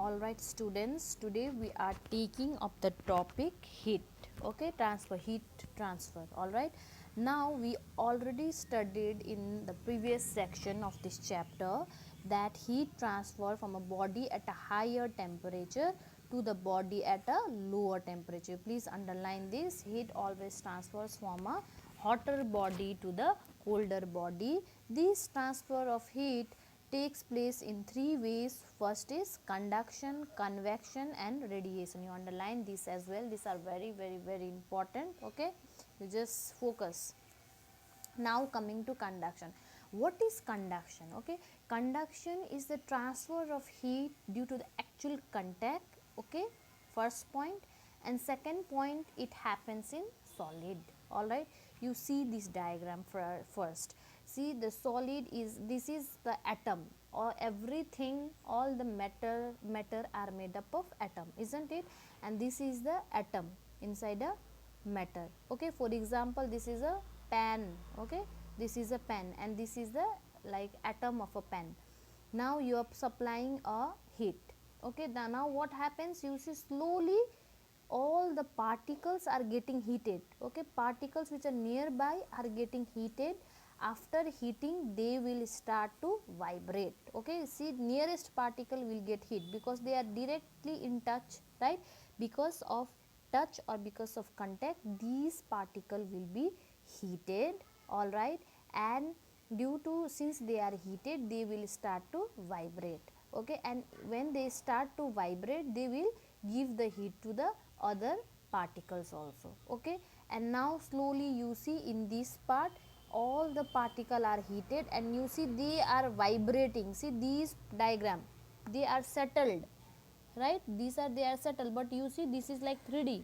Alright students, today we are taking up the topic heat, okay, heat transfer. Alright, now we already studied in the previous section of this chapter that heat transfer from a body at a higher temperature to the body at a lower temperature. Please underline this: heat always transfers from a hotter body to the colder body. This transfer of heat takes place in three ways. First is conduction, convection and radiation. You underline this as well. These are very important. Okay, you just focus. Now coming to conduction. What is conduction? Okay, conduction is the transfer of heat due to the actual contact. Okay, first point. And second point, it happens in solid. All right, you see this diagram first. See, the solid is, this is the atom, or everything, all the matter are made up of atom, isn't it? And this is the atom inside a matter. Okay, for example, this is a pen. Okay, this is a pen and this is the like atom of a pen. Now you are supplying a heat. Okay, now what happens, you see slowly all the particles are getting heated. Okay, particles which are nearby are getting heated. After heating they will start to vibrate. Okay, see, nearest particle will get heat because they are directly in touch, right? Because of touch or because of contact, these particle will be heated. All right, and due to, since they are heated, they will start to vibrate. Okay, and when they start to vibrate, they will give the heat to the other particles also. Okay, and now slowly you see in this part all the particle are heated and you see they are vibrating. See these diagram, they are settled, right? These are, they are settled, but you see this is like 3D,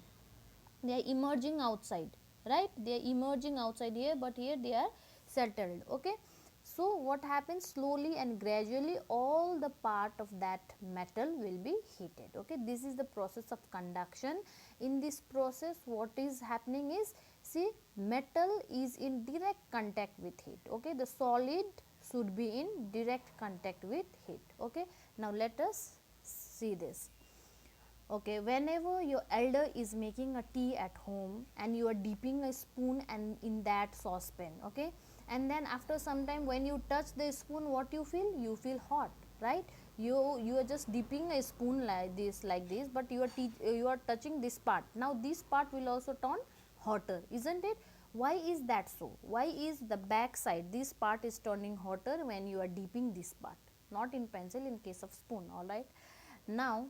they are emerging outside, right? They are emerging outside here, but here they are settled. Okay, so what happens, slowly and gradually all the part of that metal will be heated. Okay, this is the process of conduction. In this process what is happening is, see, metal is in direct contact with heat. Okay, the solid should be in direct contact with heat. Okay, now let us see this. Okay, whenever your elder is making a tea at home and you are dipping a spoon and in that saucepan, okay, and then after some time when you touch the spoon, what you feel? You feel hot, right? You are just dipping a spoon like this, but you are touching this part. Now this part will also turn hotter, isn't it? Why is that so? Why is the back side, this part is turning hotter when you are dipping this part? Not in pencil, in case of spoon. All right, now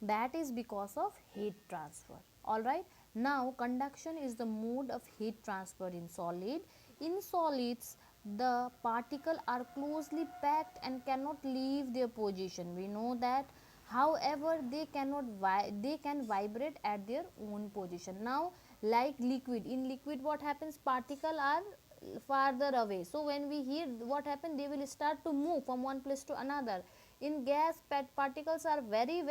that is because of heat transfer. All right, now conduction is the mode of heat transfer in solid. In solids, the particle are closely packed and cannot leave their position, we know that. However, they cannot they can vibrate at their own position. Now like liquid, in liquid what happens, particle are farther away, so when we heat, what happen, they will start to move from one place to another. In gas, particles are very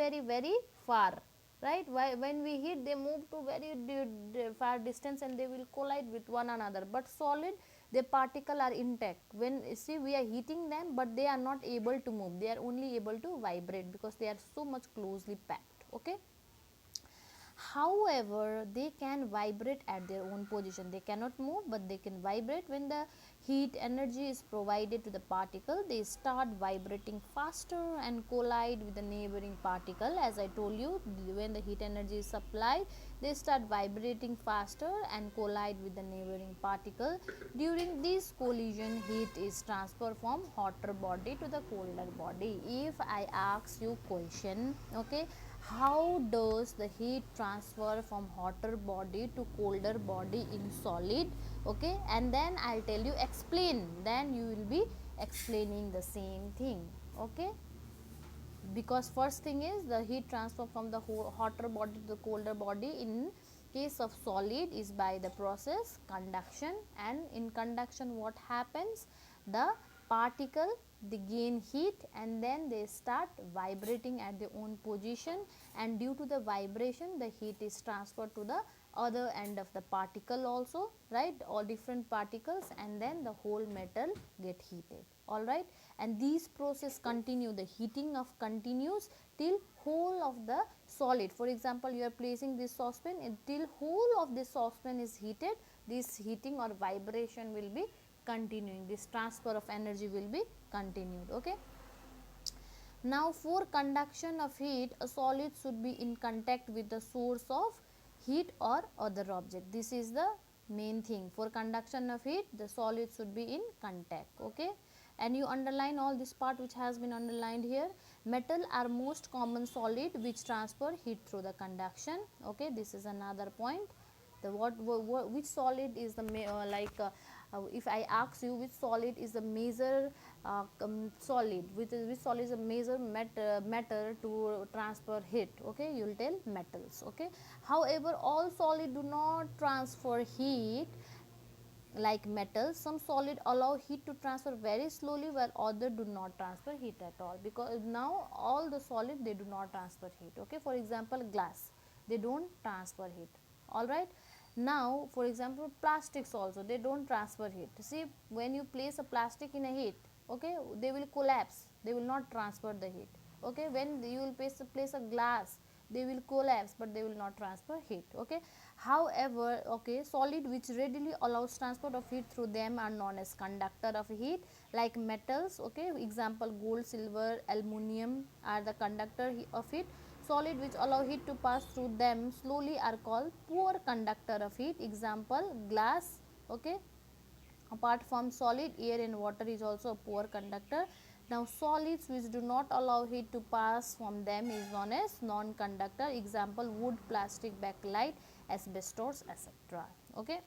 far, right? When we heat, they move to very far distance and they will collide with one another. But solid, the particle are intact. When, see, we are heating them, but they are not able to move, they are only able to vibrate because they are so much closely packed. Okay, however, they can vibrate at their own position. They cannot move, but they can vibrate. When the heat energy is provided to the particle, they start vibrating faster and collide with the neighboring particle. As I told you, when the heat energy is supplied, they start vibrating faster and collide with the neighboring particle. During this collision, heat is transferred from hotter body to the colder body. If I ask you question, okay, how does the heat transfer from hotter body to colder body in solid? Okay, and then I'll tell you explain, then you will be explaining the same thing. Okay, because first thing is the heat transfer from the hotter body to the colder body in case of solid is by the process conduction. And in conduction what happens, the particle, they gain heat and then they start vibrating at their own position, and due to the vibration the heat is transferred to the other end of the particle also, right, all different particles, and then the whole metal get heated, all right. And these process continue, the heating of continues till whole of the solid. For example, you are placing this saucepan until whole of this saucepan is heated, this heating or vibration will be continuing, this transfer of energy will be continued, okay. Now for conduction of heat, a solid should be in contact with the source of heat or other object. This is the main thing. For conduction of heat, the solid should be in contact, okay. And you underline all this part which has been underlined here. Metal are most common solid which transfer heat through the conduction, okay. This is another point. The which solid is the if I ask you which solid is the major solid, which solid is a major matter to transfer heat, okay, you will tell metals, okay. However, all solid do not transfer heat like metals. Some solid allow heat to transfer very slowly while other do not transfer heat at all, because now all the solid they do not transfer heat, okay. For example, glass, they don't transfer heat, all right. Now for example, plastics also, they don't transfer heat. See, when you place a plastic in a heat, okay, they will collapse, they will not transfer the heat, okay. When you will place a glass, they will collapse but they will not transfer heat, okay. However, okay, solid which readily allows transport of heat through them are known as conductor of heat, like metals, okay. Example, gold, silver, aluminum are the conductor of heat. Solid which allow heat to pass through them slowly are called poor conductor of heat. Example, glass, okay. Apart from solid, air and water is also a poor conductor. Now solids which do not allow heat to pass from them is known as non-conductor. Example, wood, plastic, bakelite, asbestos, etc. Okay.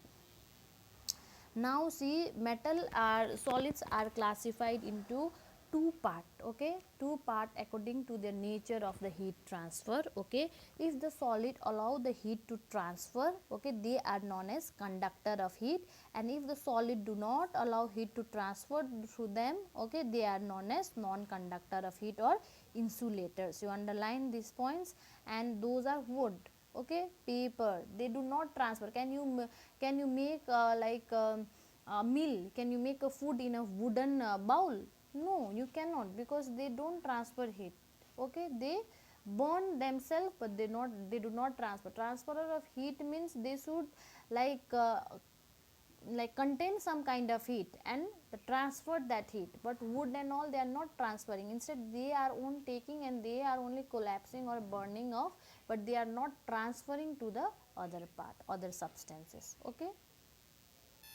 Now see, metal are solids are classified into two part, okay, two part according to the nature of the heat transfer, okay. If the solid allow the heat to transfer, okay, they are known as conductor of heat, and if the solid do not allow heat to transfer through them, okay, they are known as non-conductor of heat or insulators. You underline these points, and those are wood, okay, paper, they do not transfer. Can you make a meal, can you make a food in a wooden bowl? No, you cannot, because they don't transfer heat, okay. They burn themselves but they do not transfer. Transfer of heat means they should like uh, contain some kind of heat and transfer that heat, but wood and all, they are not transferring, instead they are only taking and they are only collapsing or burning off, but they are not transferring to the other part, other substances, okay.